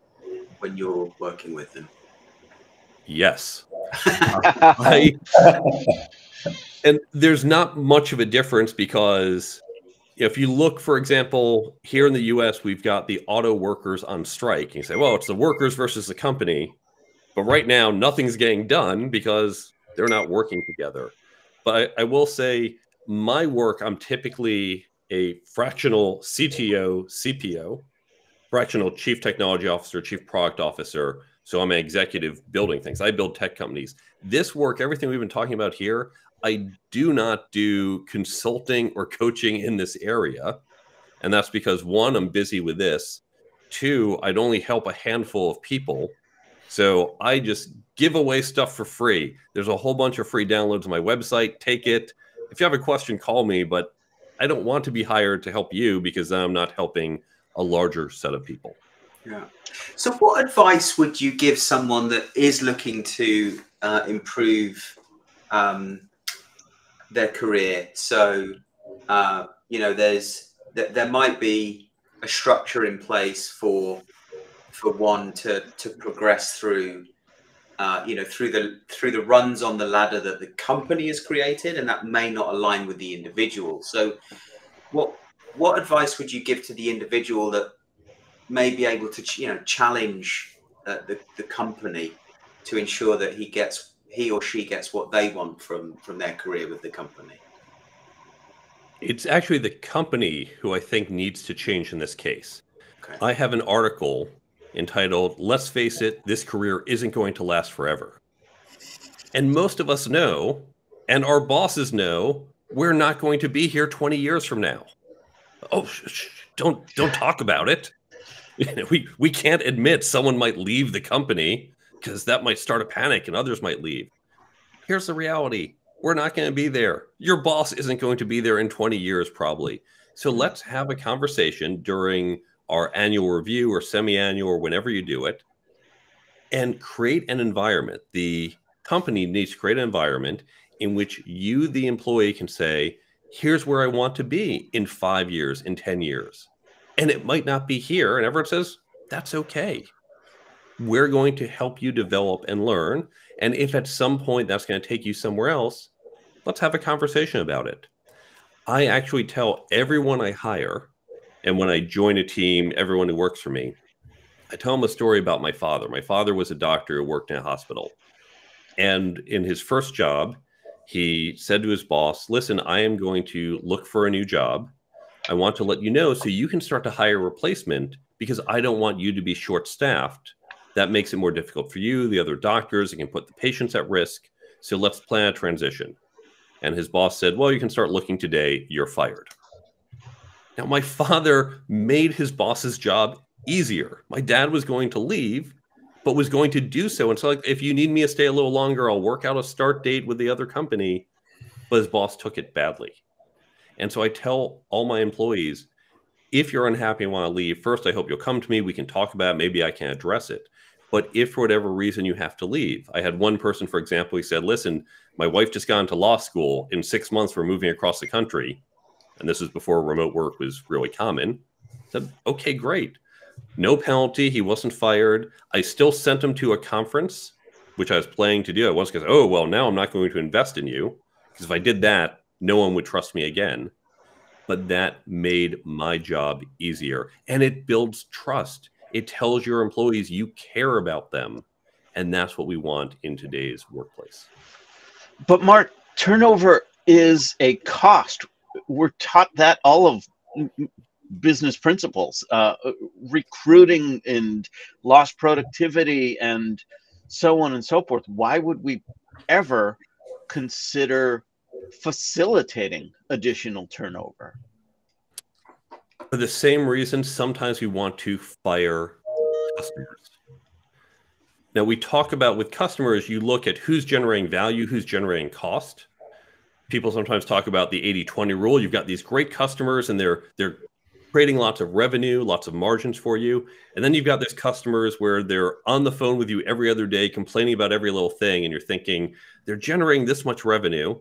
when you're working with them? Yes. And there's not much of a difference because if you look, for example, here in the US, we've got the auto workers on strike. And you say, well, it's the workers versus the company. But right now, nothing's getting done because they're not working together. But I will say my work, I'm typically a fractional CTO, CPO, fractional chief technology officer, chief product officer. So I'm an executive building things. I build tech companies. This work, everything we've been talking about here, I do not do consulting or coaching in this area. And that's because, one, I'm busy with this. Two, I'd only help a handful of people. So I just give away stuff for free. There's a whole bunch of free downloads on my website. Take it. If you have a question, call me. But I don't want to be hired to help you because then I'm not helping a larger set of people. Yeah. So what advice would you give someone that is looking to improve their career? So, there might be a structure in place for one to progress through, through the runs on the ladder that the company has created, and that may not align with the individual. So what advice would you give to the individual that may be able to, challenge the company to ensure that he or she gets what they want from their career with the company? It's actually the company who I think needs to change in this case. Okay. I have an article entitled, "Let's Face It, This Career Isn't Going to Last Forever." And most of us know, and our bosses know, we're not going to be here 20 years from now. Oh, don't talk about it. We can't admit someone might leave the company because that might start a panic and others might leave. Here's the reality. We're not going to be there. Your boss isn't going to be there in 20 years, probably. So let's have a conversation during our annual review or semi-annual or whenever you do it and create an environment. The company needs to create an environment in which you, the employee, can say, here's where I want to be in 5 years, in 10 years. And it might not be here. And everyone says, that's okay. We're going to help you develop and learn. And if at some point that's going to take you somewhere else, let's have a conversation about it. I actually tell everyone I hire, and when I join a team, everyone who works for me, I tell them a story about my father. My father was a doctor who worked in a hospital. And in his first job, he said to his boss, listen, I am going to look for a new job. I want to let you know so you can start to hire a replacement because I don't want you to be short-staffed. That makes it more difficult for you, the other doctors. It can put the patients at risk. So let's plan a transition. And his boss said, well, you can start looking today. You're fired. Now, my father made his boss's job easier. My dad was going to leave, but was going to do so. And so, like, if you need me to stay a little longer, I'll work out a start date with the other company. But his boss took it badly. And so I tell all my employees, if you're unhappy and want to leave, first, I hope you'll come to me. We can talk about it. Maybe I can address it. But if for whatever reason you have to leave, I had one person, for example, he said, listen, my wife just got into law school. In 6 months, we're moving across the country. And this is before remote work was really common. I said, okay, great. No penalty. He wasn't fired. I still sent him to a conference, which I was planning to do. I was because, oh, well, now I'm not going to invest in you. Because if I did that, no one would trust me again. But that made my job easier. And it builds trust. It tells your employees you care about them. And that's what we want in today's workplace. But Mark, turnover is a cost. We're taught that all of business principles, recruiting and lost productivity and so on and so forth. Why would we ever consider facilitating additional turnover? For the same reason, sometimes we want to fire customers. Now, we talk about with customers, you look at who's generating value, who's generating cost. People sometimes talk about the 80-20 rule. You've got these great customers and they're creating lots of revenue, lots of margins for you. And then you've got these customers where they're on the phone with you every other day, complaining about every little thing. And you're thinking, they're generating this much revenue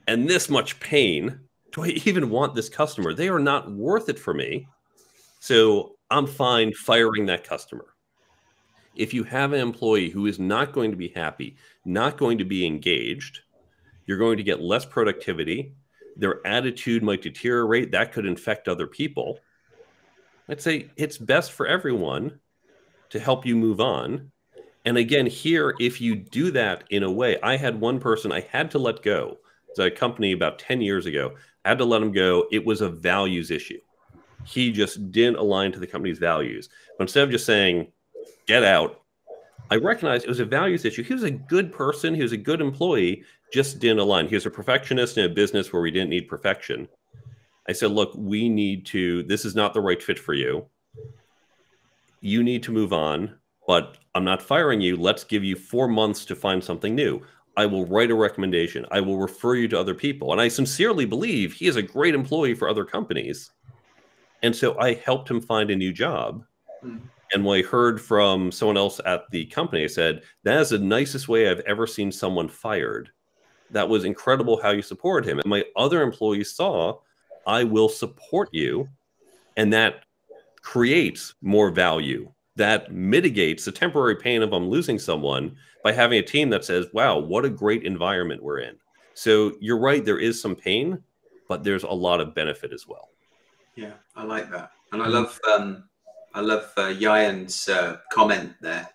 and this much pain. Do I even want this customer? They are not worth it for me. So I'm fine firing that customer. If you have an employee who is not going to be happy, not going to be engaged, you're going to get less productivity. Their attitude might deteriorate. That could infect other people. I'd say it's best for everyone to help you move on. And again, here, if you do that in a way, I had one person I had to let go. It's a company about 10 years ago. I had to let him go. It was a values issue. He just didn't align to the company's values. But instead of just saying, get out, I recognized it was a values issue. He was a good person. He was a good employee, just didn't align. He was a perfectionist in a business where we didn't need perfection. I said, look, we need to, this is not the right fit for you. You need to move on, but I'm not firing you. Let's give you 4 months to find something new. I will write a recommendation. I will refer you to other people. And I sincerely believe he is a great employee for other companies. And so I helped him find a new job. And when I heard from someone else at the company, I said, that is the nicest way I've ever seen someone fired. That was incredible how you supported him. And my other employees saw, I will support you. And that creates more value. That mitigates the temporary pain of I'm losing someone by having a team that says, wow, what a great environment we're in. So you're right, there is some pain, but there's a lot of benefit as well. Yeah, I like that. And I love Yayan's comment there,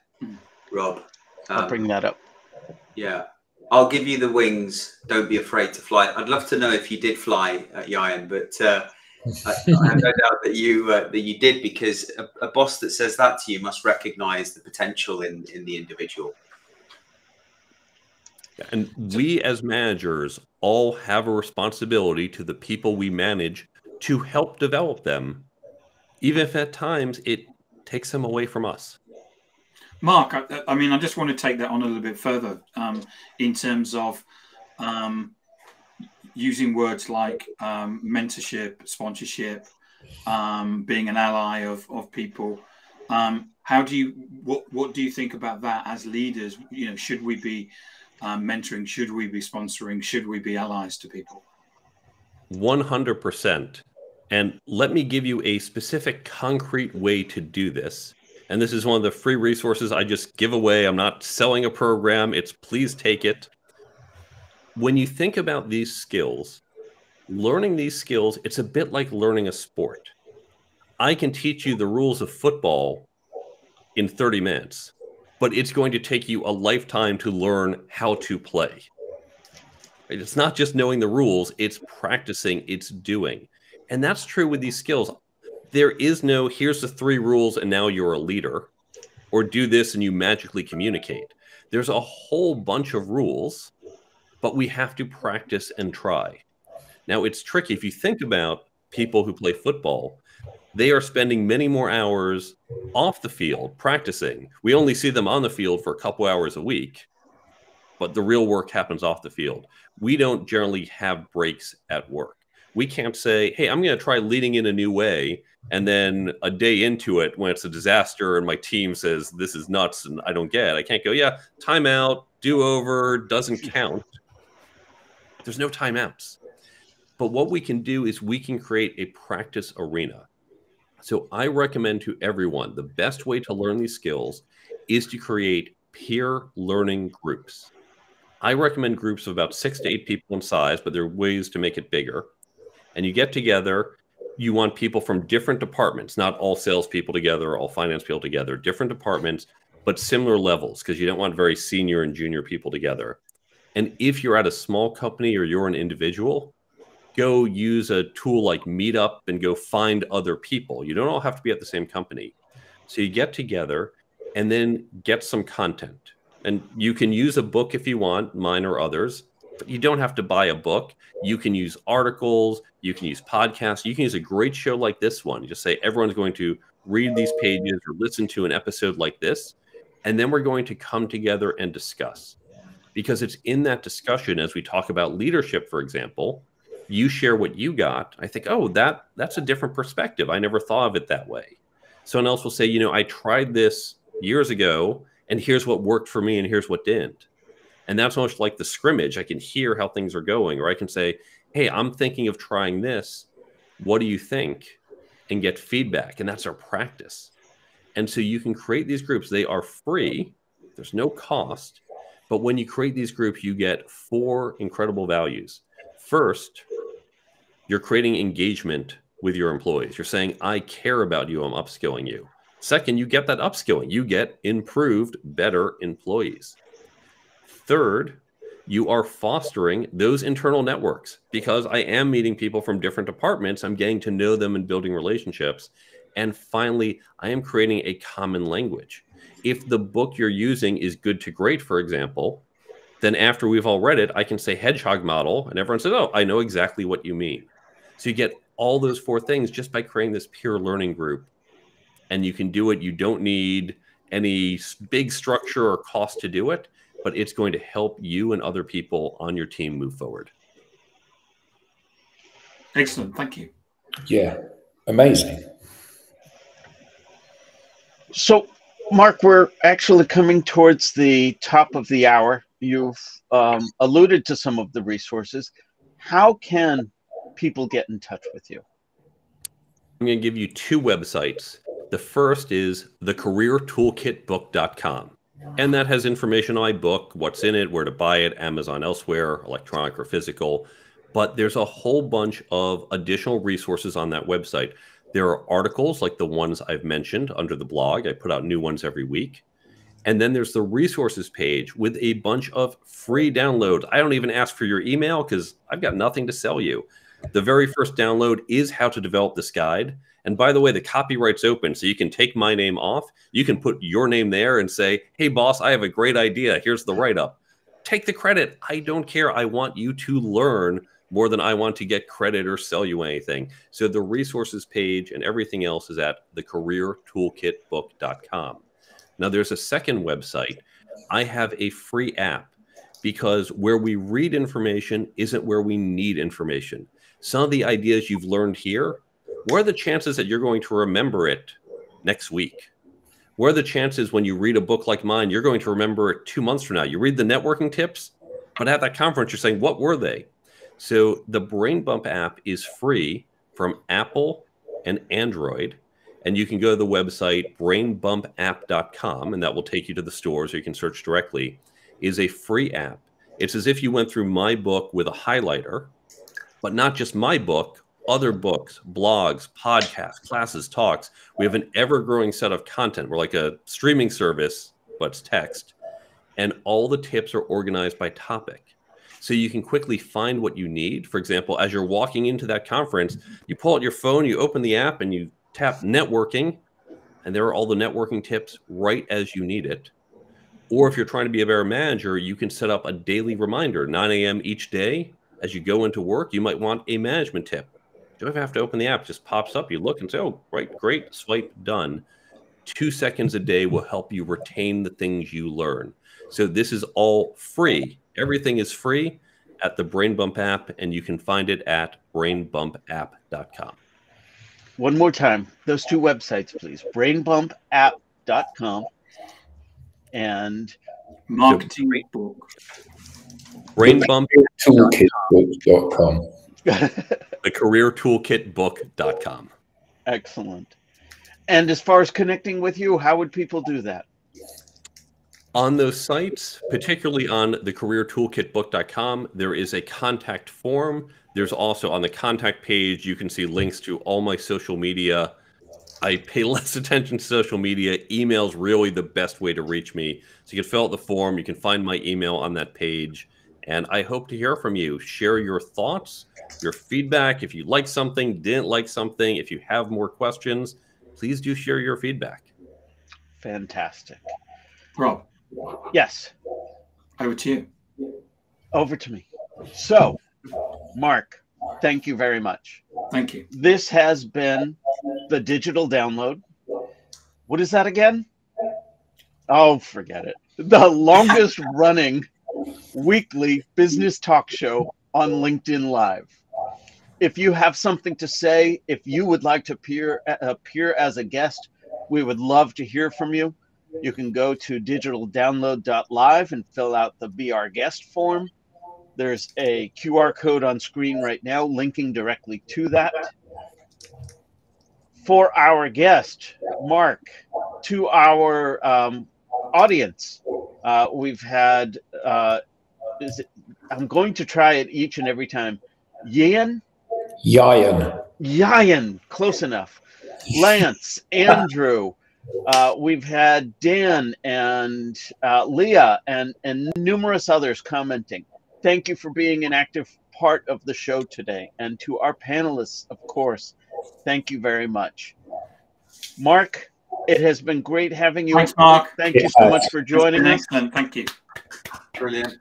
Rob. I'll bring that up. Yeah. I'll give you the wings. Don't be afraid to fly. I'd love to know if you did fly, Yayan, but I have no doubt that you did, because a boss that says that to you must recognize the potential in the individual. And we as managers all have a responsibility to the people we manage to help develop them, even if at times it takes them away from us. Mark, I mean, I just want to take that on a little bit further in terms of using words like mentorship, sponsorship, being an ally of people. How do you, what do you think about that as leaders? You know, should we be mentoring? Should we be sponsoring? Should we be allies to people? 100%. And let me give you a specific concrete way to do this. And this is one of the free resources I just give away. I'm not selling a program. It's please take it. When you think about these skills, learning these skills, it's a bit like learning a sport. I can teach you the rules of football in 30 minutes, but it's going to take you a lifetime to learn how to play. It's not just knowing the rules, it's practicing, it's doing. And that's true with these skills. There is no, here's the 3 rules and now you're a leader, or do this and you magically communicate. There's a whole bunch of rules, but we have to practice and try. Now, it's tricky. If you think about people who play football, they are spending many more hours off the field practicing. We only see them on the field for a couple hours a week, but the real work happens off the field. We don't generally have breaks at work. We can't say, hey, I'm going to try leading in a new way. And then a day into it, when it's a disaster and my team says, this is nuts and I don't get it, I can't go, yeah, timeout, do over, doesn't count. There's no timeouts. But what we can do is we can create a practice arena. So I recommend to everyone, the best way to learn these skills is to create peer learning groups. I recommend groups of about 6 to 8 people in size, but there are ways to make it bigger. And you get together, you want people from different departments, not all salespeople together, all finance people together, different departments, but similar levels, because you don't want very senior and junior people together. And if you're at a small company or you're an individual, go use a tool like Meetup and go find other people. You don't all have to be at the same company. So you get together and then get some content. And you can use a book if you want, mine or others, but you don't have to buy a book. You can use articles, you can use podcasts, you can use a great show like this one. You just say everyone's going to read these pages or listen to an episode like this, and then we're going to come together and discuss. Because it's in that discussion, as we talk about leadership, for example, you share what you got. I think, oh, that's a different perspective. I never thought of it that way. Someone else will say, you know, I tried this years ago, and here's what worked for me, and here's what didn't. And that's almost like the scrimmage. I can hear how things are going, or I can say, hey, I'm thinking of trying this. What do you think? And get feedback. And that's our practice. And so you can create these groups. They are free. There's no cost. But when you create these groups, you get 4 incredible values. First, you're creating engagement with your employees. You're saying, I care about you. I'm upskilling you. Second, you get that upskilling. You get improved, better employees. Third, you are fostering those internal networks, because I am meeting people from different departments. I'm getting to know them and building relationships. And finally, I am creating a common language. If the book you're using is Good to Great, for example, then after we've all read it, I can say hedgehog model, and everyone says, oh, I know exactly what you mean. So you get all those 4 things just by creating this peer learning group. And you can do it. You don't need any big structure or cost to do it, but it's going to help you and other people on your team move forward. Excellent. Thank you. Yeah, amazing. So, Mark, we're actually coming towards the top of the hour. You've alluded to some of the resources. How can people get in touch with you? I'm going to give you 2 websites. The first is thecareertoolkitbook.com. And that has information on my book, what's in it, where to buy it, Amazon, elsewhere, electronic or physical. But there's a whole bunch of additional resources on that website. There are articles like the ones I've mentioned under the blog. I put out new ones every week. And then there's the resources page with a bunch of free downloads. I don't even ask for your email because I've got nothing to sell you. The very first download is how to develop this guide. And by the way, the copyright's open, so you can take my name off. You can put your name there and say, hey, boss, I have a great idea. Here's the write-up. Take the credit. I don't care. I want you to learn more than I want to get credit or sell you anything. So the resources page and everything else is at thecareertoolkitbook.com. Now, there's a second website. I have a free app, because where we read information isn't where we need information. Some of the ideas you've learned here, what are the chances that you're going to remember it next week? What are the chances when you read a book like mine, you're going to remember it 2 months from now? You read the networking tips, but at that conference, you're saying, what were they? So the Brain Bump app is free from Apple and Android. And you can go to the website brainbumpapp.com, and that will take you to the stores, or you can search directly. It is a free app. It's as if you went through my book with a highlighter, but not just my book, other books, blogs, podcasts, classes, talks. We have an ever-growing set of content. We're like a streaming service, but it's text. And all the tips are organized by topic. So you can quickly find what you need. For example, as you're walking into that conference, you pull out your phone, you open the app, and you tap networking, and there are all the networking tips right as you need it. Or if you're trying to be a better manager, you can set up a daily reminder, 9 a.m. each day. As you go into work, you might want a management tip. You don't have to open the app. It just pops up. You look and say, oh, right, great, swipe, done. 2 seconds a day will help you retain the things you learn. So this is all free. Everything is free at the Brain Bump app, and you can find it at brainbumpapp.com. One more time, those two websites, please. brainbumpapp.com and marketing book. Toolkitbook.com. The careertoolkitbook.com. Excellent. And as far as connecting with you, how would people do that? On those sites, particularly on the careertoolkitbook.com, there is a contact form. There's also on the contact page, you can see links to all my social media. I pay less attention to social media. Email's really the best way to reach me. So you can fill out the form. You can find my email on that page. And I hope to hear from you. Share your thoughts, your feedback. If you like something, didn't like something, if you have more questions, please do share your feedback. Fantastic. Rob. Yes. Over to you. Over to me. So, Mark, thank you very much. Thank you. This has been the digital download. What is that again? Oh, forget it. The longest running weekly business talk show on LinkedIn Live. If you have something to say, if you would like to appear as a guest, we would love to hear from you. You can go to digitaldownload.live and fill out the Be Our Guest form. There's a QR code on screen right now linking directly to that. For our guest, Mark, to our audience, we've had, I'm going to try it each and every time. Yayan, close enough. Lance, Andrew, we've had Dan and Leah and numerous others commenting. Thank you for being an active part of the show today. And to our panelists, of course, thank you very much. Mark, it has been great having you. Thanks, Mark. Thank you so much for joining us. Excellent. Thank you. Brilliant.